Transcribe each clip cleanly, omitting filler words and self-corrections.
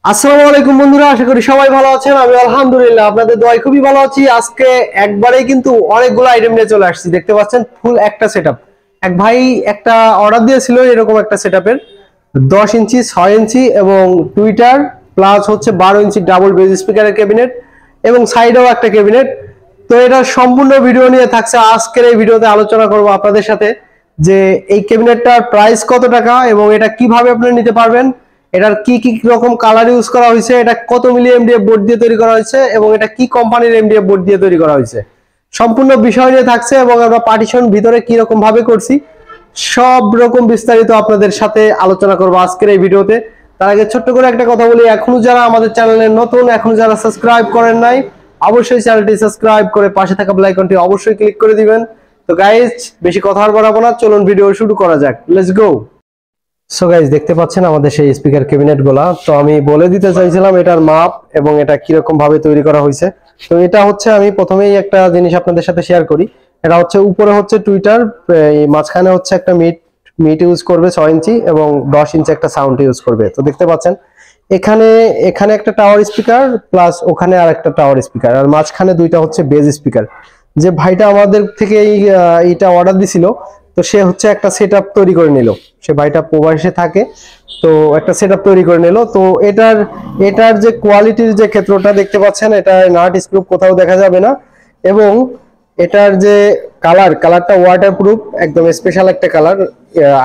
আসসালামু আলাইকুম বন্ধুরা, আশা করি সবাই ভালো আছেন। আমি আলহামদুলিল্লাহ আপনাদের দোয়ায় খুবই ভালো আছি। আজকে একবারেই কিন্তু অনেকগুলো আইটেম নিয়ে চলে আসছি। দেখতে পাচ্ছেন ফুল একটা সেটআপ। এক ভাই একটা অর্ডার দিয়েছিল এরকম একটা সেটআপের 10 ইঞ্চি 6 ইঞ্চি এবং টুইটার প্লাস হচ্ছে 12 ইঞ্চি ডাবল বেজ স্পিকারের ক্যাবিনেট এবং সাইডেও একটা ক্যাবিনেট। তো এটা সম্পূর্ণ ভিডিও নিয়ে থাকছে। আজকের এই ভিডিওতে আলোচনা করব আপনাদের সাথে যে এই ক্যাবিনেটটার প্রাইস কত টাকা এবং এটা কিভাবে আপনারা নিতে পারবেন, এটার কি কি রকম কালার ইউজ করা হয়েছে, এটা কত মিলি এমডিএফ বোর্ড দিয়ে তৈরি করা হয়েছে এবং এটা কি কোম্পানির এমডিএফ বোর্ড দিয়ে তৈরি করা হয়েছে, সম্পূর্ণ বিষয় নিয়ে থাকছে। এবং আমরা পার্টিশন ভিতরে কি রকম ভাবে করছি সব রকম বিস্তারিত আপনাদের সাথে আলোচনা করব আজকের এই ভিডিওতে। তার আগে ছোট্ট করে একটা কথা বলি, এখনো যারা আমাদের চ্যানেলে নতুন, এখনো যারা সাবস্ক্রাইব করেন নাই, অবশ্যই চ্যানেলটি সাবস্ক্রাইব করে পাশে থাকা বেল আইকনটি অবশ্যই ক্লিক করে দিবেন। তো গাইজ বেশি কথা আর বাড়াবো না, চলুন ভিডিও শুরু করা যাক। Let's go. সো গাইজ দেখতে পাচ্ছেন আমাদের সেই স্পিকার ক্যাবিনেট গুলা। তো আমি বলে দিতে চাইছিলাম এটার মাপ এবং এটা কিরকম ভাবে তৈরি করা হয়েছে। তো এটা হচ্ছে, আমি প্রথমেই একটা জিনিস আপনাদের সাথে শেয়ার করি। এটা হচ্ছে উপরে হচ্ছে টুইটার, মাঝখানে হচ্ছে একটা মিট মিট ইউজ করবে 6 ইঞ্চি এবং 10 ইঞ্চি একটা সাউন্ড ইউজ করবে। তো দেখতে পাচ্ছেন এখানে এখানে একটা টাওয়ার স্পিকার প্লাস ওখানে আর একটা টাওয়ার স্পিকার, আর মাঝখানে দুইটা হচ্ছে বেজ স্পিকার। যে ভাইটা আমাদের থেকে এইটা অর্ডার দিছিল, তো সে হচ্ছে একটা সেটআপ তৈরি করে নিল। সে ভাইটা প্রবাসে থাকে, তো একটা সেটআপ তৈরি করে নিল। তো এটার এটার যে কোয়ালিটির যে ক্ষেত্রটা দেখতে পাচ্ছেন, এটা নাট স্ক্রু কোথাও দেখা যাবে না। এবং এটার যে কালারটা ওয়াটারপ্রুফ, একদম স্পেশাল একটা কালার।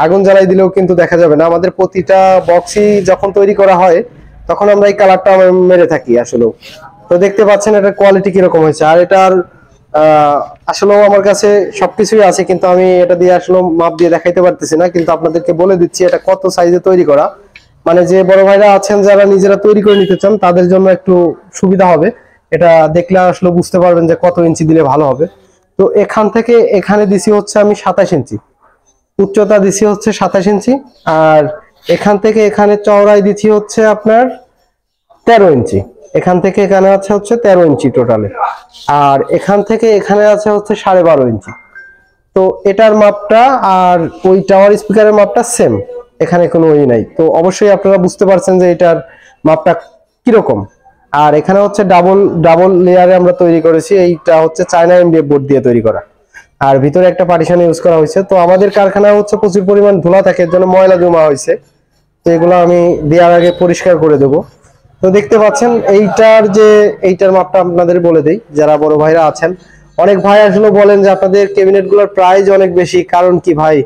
আগুন জ্বালাই দিলেও কিন্তু দেখা যাবে না। আমাদের প্রতিটা বক্সই যখন তৈরি করা হয় তখন আমরা এই কালারটা মেরে থাকি আসলে। তো দেখতে পাচ্ছেন এটার কোয়ালিটি কিরকম হয়েছে। আর এটার আসলেও আমার কাছে সবকিছুই আছে, কিন্তু আমি এটা দিয়ে আসলে মাপ দিয়ে দেখাইতে পারতেছি না, কিন্তু আপনাদেরকে বলে দিচ্ছি এটা কত সাইজে তৈরি করা। মানে যে বড় ভাইরা আছেন যারা নিজেরা তৈরি করে নিতে চান তাদের জন্য একটু সুবিধা হবে। এটা দেখলে আসলে বুঝতে পারবেন যে কত ইঞ্চি দিলে ভালো হবে। তো এখান থেকে এখানে দিছি হচ্ছে আমি 27 ইঞ্চি উচ্চতা, দিছি হচ্ছে 27 ইঞ্চি। আর এখান থেকে এখানে চওড়াই দিছি হচ্ছে আপনার 13 ইঞ্চি। এখান থেকে এখানে আছে হচ্ছে 13 ইঞ্চি টোটালে। আর এখান থেকে এখানে আছে হচ্ছে 12.5 ইঞ্চি। তো এটার মাপটা আর ওই টাওয়ার স্পিকারের মাপটা সেম, এখানে কোনো ওই নাই। তো অবশ্যই আপনারা বুঝতে পারছেন যে এটার মাপটা কিরকম। আর এখানে হচ্ছে ডাবল ডাবল লেয়ারে আমরা তৈরি করেছি। এইটা হচ্ছে চায়না এমডিএফ বোর্ড দিয়ে তৈরি করা। আর ভিতরে একটা পার্টিশন ইউজ করা হয়েছে। তো আমাদের কারখানায় হচ্ছে প্রচুর পরিমাণ ধুলা থাকে, এর জন্য ময়লা জমা হয়েছে। তো এগুলো আমি দেওয়ার আগে পরিষ্কার করে দেবো। তো দেখতে পাচ্ছেন এইটার মাপটা আপনাদের বলে দেই যারা বড় ভাইরা আছেন। অনেক ভাই আসলে বলেন যে আপনাদের ক্যাবিনেট গুলোর প্রাইস অনেক বেশি, কারণ কি ভাই?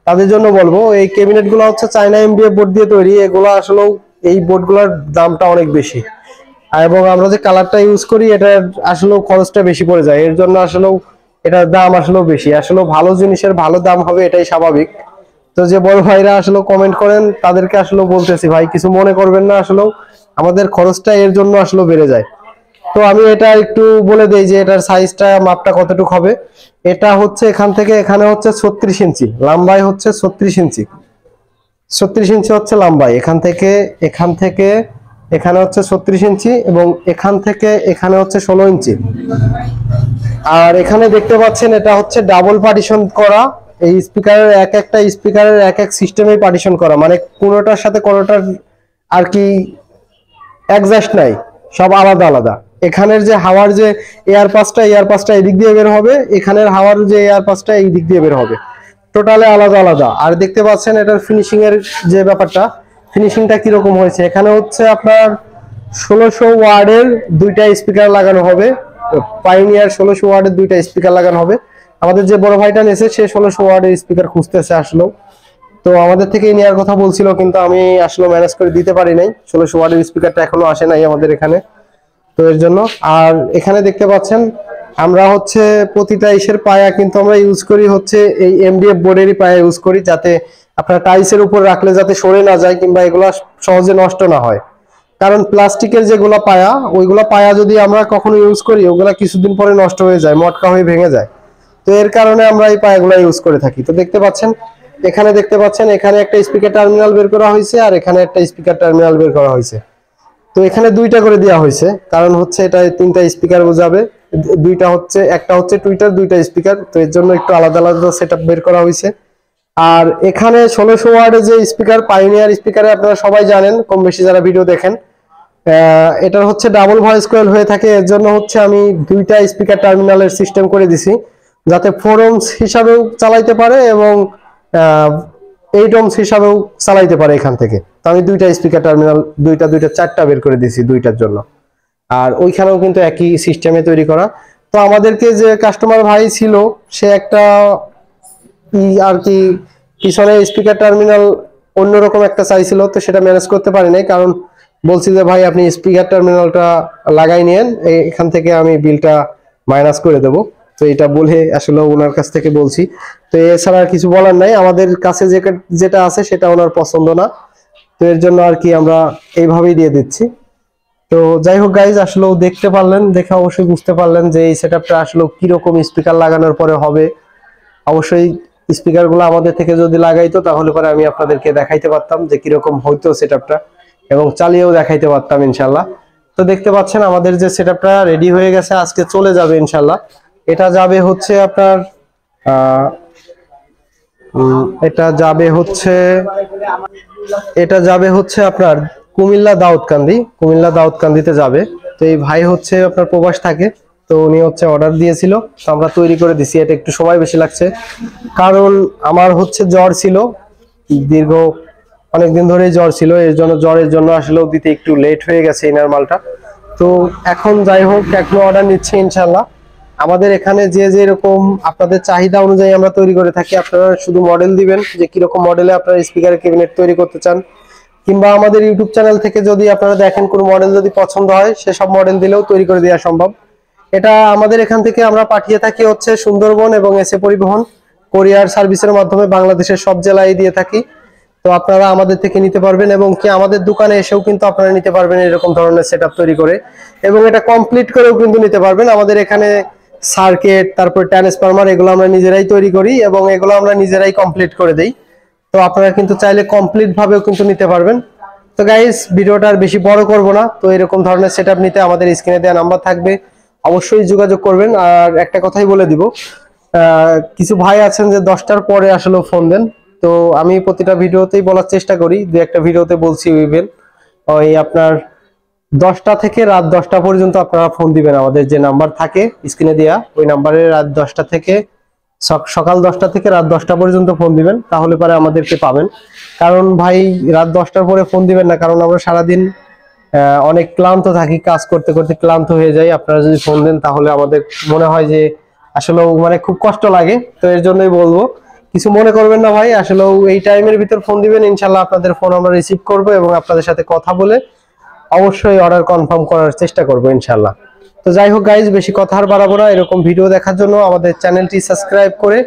তাদের জন্য বলবো এই ক্যাবিনেট গুলো হচ্ছে চায়না এমডিএফ বোর্ড দিয়ে তৈরি। এগুলো আসলে এই বোর্ড গুলোর দামটা অনেক বেশি, এবং আমরা যে কালারটা ইউজ করি এটার আসলে খরচটা বেশি পড়ে যায়। এর জন্য আসলে এটার দাম আসলে বেশি। আসলে ভালো জিনিসের ভালো দাম হবে, এটাই স্বাভাবিক। তো যে বড় ভাইরা আসলে কমেন্ট করেন তাদেরকে আসলে বলতেছি ভাই কিছু মনে করবেন না, আসলে আমাদের খরচটা এর জন্য আসলে বেড়ে যায়। তো আমি এটা একটু বলে দেই যে এটার সাইজটা মাপটা কতটুকু হবে। এটা হচ্ছে এখান থেকে এখানে হচ্ছে 36 ইঞ্চি লম্বাই, হচ্ছে 36 ইঞ্চি। 36 ইঞ্চি হচ্ছে লম্বাই। এখান থেকে এখানে হচ্ছে 36 ইঞ্চি এবং এখান থেকে এখানে হচ্ছে 16 ইঞ্চি। আর এখানে দেখতে পাচ্ছেন এটা হচ্ছে ডাবল পার্টিশন করা। এই স্পিকারের এক একটা স্পিকারের এক এক সিস্টেমে পার্টিশন করা, মানে কোনোটার সাথে কোনোটার আর কি অ্যাডজাস্ট নাই, সব আলাদা আলাদা। এখানের যে হাওয়ার যে এয়ার পাসটা এদিক দিয়ে বের হবে, এখানের হাওয়ার যে এয়ার পাসটা এই দিক দিয়ে বের হবে, টোটালে আলাদা আলাদা। আর দেখতে পাচ্ছেন এটার ফিনিশিং এর যে ব্যাপারটা, ফিনিশিংটা কিরকম হয়েছে। এখানে হচ্ছে আপনার 1600 ওয়ার্ডের দুইটা স্পিকার লাগানো হবে। পাইনিয়ার 1600 ওয়ার্ডের দুইটা স্পিকার লাগানো হবে। আমাদের যে বড় ভাইটা নেছে সে 1600 ওয়ার্ডের স্পিকার খুঁজতেছে আসলো। তো আমাদের থেকেই নেওয়ার কথা বলছিল, কিন্তু আমি আসলে ম্যানেজ করে দিতে পারি নাই। 1600 ওয়াটের স্পিকারটা এখনো আসে নাই আমাদের এখানে, তো এর জন্য। আর এখানে দেখতে পাচ্ছেন আমরা হচ্ছে প্রতিটা ইসের পায়া কিন্তু আমরা ইউজ করি হচ্ছে এই এমডিএফ বোর্ডেরই পায়া ইউজ করি, যাতে আপনার টাইলসের উপর রাখলে যাতে সরে না যায় কিংবা এগুলা সহজে নষ্ট না হয়। কারণ প্লাস্টিকের যেগুলা পায়া, ওইগুলা পায়া যদি আমরা কখনো ইউজ করি ওগুলা কিছুদিন পরে নষ্ট হয়ে যায়, মটকা হয়ে ভেঙে যায়। তো এর কারণে আমরা এই পায়াগুলা ইউজ করে থাকি। তো দেখতে পাচ্ছেন এখানে একটা স্পিকার টার্মিনাল বের করা হয়েছে আর এখানে একটা স্পিকার টার্মিনাল বের করা হয়েছে। তো এখানে দুইটা করে দেওয়া হয়েছে, কারণ হচ্ছে এটা তিনটা স্পিকার বোঝাবে। দুইটা হচ্ছে, একটা হচ্ছে টুইটার, দুইটা স্পিকার, তো এর জন্য একটু আলাদা আলাদা সেটআপ বের করা হয়েছে। আর এখানে 1600 ওয়াটের যে স্পিকার, পাইনিয়ার স্পিকারে আপনারা সবাই জানেন কম বেশি যারা ভিডিও দেখেন, এটার হচ্ছে ডাবল ভয়েস কয়েল হয়ে থাকে, এর জন্য হচ্ছে আমি দুইটা স্পিকার টার্মিনালের সিস্টেম করে দিছি, যাতে 4 ohms হিসাবেও চালাইতে পারে এবং 8 ohms হিসাবেও চালাইতে পারে এখান থেকে। তো আমি দুইটা স্পিকার টার্মিনাল দুইটা চারটা বের করে দিছি দুইটার জন্য। আর ওইখানেও কিন্তু একই সিস্টেমে তৈরি করা। তো আমাদেরকে যে কাস্টমার ভাই ছিল, সে একটা আর কি পিছনে স্পিকার টার্মিনাল অন্যরকম একটা চাইছিল, তো সেটা ম্যানেজ করতে পারি নাই, কারণ বলছি যে ভাই আপনি স্পিকার টার্মিনালটা লাগাই নিয়েন, এখান থেকে আমি বিলটা মাইনাস করে দেব। তো এটা বলে আসলে ওনার কাছ থেকে বলছি। তো এছাড়া আর কিছু বলার নাই, আমাদের কাছে যেটা আছে সেটা ওনার পছন্দ না, তো এর জন্য আর কি আমরা এইভাবেই দিয়ে দিচ্ছি। তো যাই হোক গাইজ, আসলেও দেখতে পারলেন, দেখে অবশ্যই বুঝতে পারলেন যে এই সেটআপটা আসলে কিরকম স্পিকার লাগানোর পরে হবে। অবশ্যই স্পিকার গুলো আমাদের থেকে যদি লাগাইতো তাহলে পরে আমি আপনাদেরকে দেখাইতে পারতাম যে কিরকম হইতো সেটআপটা, এবং চালিয়েও দেখাইতে পারতাম ইনশাল্লাহ। তো দেখতে পাচ্ছেন আমাদের যে সেটআপটা রেডি হয়ে গেছে, আজকে চলে যাবে ইনশাল্লাহ। এটা যাবে হচ্ছে আপনার এটা যাবে হচ্ছে আপনার কুমিল্লা দাউদকান্দিতে যাবে। তো এই ভাই হচ্ছে আপনার প্রবাস থাকে, তো উনি হচ্ছে অর্ডার দিয়েছিল, তো আমরা তৈরি করে দিছি। এটা একটু সময় বেশি লাগছে, কারণ আমার হচ্ছে জ্বর ছিল, দীর্ঘ অনেকদিন ধরেই জ্বর ছিল, এর জন্য জ্বরের জন্য আসলেও দিতে একটু লেট হয়ে গেছে ইনার মালটা। তো এখন যাই হোক, এখনো অর্ডার নিচ্ছে ইনশাল্লাহ। আমাদের এখানে যে যেরকম আপনাদের চাহিদা অনুযায়ী আমরা তৈরি করে থাকি, আপনারা শুধু মডেল দিবেন যে কিরকম মডেলে আপনারা স্পিকারের ক্যাবিনেট তৈরি করতে চান, কিংবা আমাদের ইউটিউব চ্যানেল থেকে যদি আপনারা দেখেন কোনো মডেল যদি পছন্দ হয়, সেসব মডেল দিলেও তৈরি করে দেওয়া সম্ভব। এটা আমাদের এখান থেকে আমরা পাঠিয়ে থাকি হচ্ছে সুন্দরবন এবং এসএ পরিবহন কোরিয়ার সার্ভিসের মাধ্যমে বাংলাদেশের সব জেলায় দিয়ে থাকি। তো আপনারা আমাদের থেকে নিতে পারবেন, এবং কি আমাদের দোকানে এসেও কিন্তু আপনারা নিতে পারবেন এরকম ধরনের সেটআপ তৈরি করে, এবং এটা কমপ্লিট করেও কিন্তু নিতে পারবেন। আমাদের এখানে সার্কিট, তারপর ট্রান্সফরমার, এগুলো আমরা নিজেরাই তৈরি করি এবং এগুলো আমরা নিজেরাই কমপ্লিট করে দেই। তো আপনারা কিন্তু চাইলে কমপ্লিট ভাবেও কিন্তু নিতে পারবেন। তো গাইস, ভিডিওটা আর বেশি বড় করব না। তো এরকম ধরনের সেটআপ নিতে আমাদের স্ক্রিনে দেওয়া নাম্বার থাকবে, অবশ্যই যোগাযোগ করবেন। আর একটা কথাই বলে দিব, কিছু ভাই আছেন যে 10টার পরে আসলে ফোন দেন, তো আমি প্রতিটা ভিডিওতেই বলার চেষ্টা করি, দু একটা ভিডিওতে বলছি ইভেন ওই আপনার 10টা থেকে রাত 10টা পর্যন্ত আপনারা ফোন দিবেন। আমাদের যে নাম্বার থাকে স্ক্রিনে দেওয়া, ওই নাম্বারে রাত 10টা থেকে সকাল 10টা থেকে রাত 10টা পর্যন্ত ফোন দিবেন, তাহলে পরে আমাদেরকে পাবেন। কারণ ভাই রাত 10টার পরে ফোন দিবেন না, কারণ আমরা সারাদিন অনেক ক্লান্ত থাকি, কাজ করতে করতে ক্লান্ত হয়ে যাই। আপনারা যদি ফোন দেন তাহলে আমাদের মনে হয় যে আসলেও মানে খুব কষ্ট লাগে। তো এর জন্যই বলবো, কিছু মনে করবেন না ভাই, আসলেও এই টাইমের ভিতর ফোন দিবেন, ইনশাল্লাহ আপনাদের ফোন আমরা রিসিভ করবো এবং আপনাদের সাথে কথা বলে অবশ্যই অর্ডার কনফার্ম করার চেষ্টা করবো ইনশাল্লাহ। তো যাই হোক গাইজ, বেশি কথা আর বাড়াবো না। এরকম ভিডিও দেখার জন্য আমাদের চ্যানেলটি সাবস্ক্রাইব করে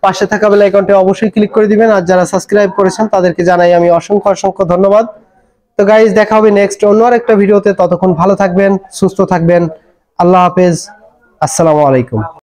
পাশে থাকা বেল আইকনটি অবশ্যই ক্লিক করে দিবেন। আর যারা সাবস্ক্রাইব করেছেন তাদেরকে জানাই আমি অসংখ্য ধন্যবাদ। তো গাইজ, দেখা হবে নেক্সট অন্য আরেকটা ভিডিওতে। ততক্ষণ ভালো থাকবেন, সুস্থ থাকবেন। আল্লাহ হাফেজ, আসসালামু আলাইকুম।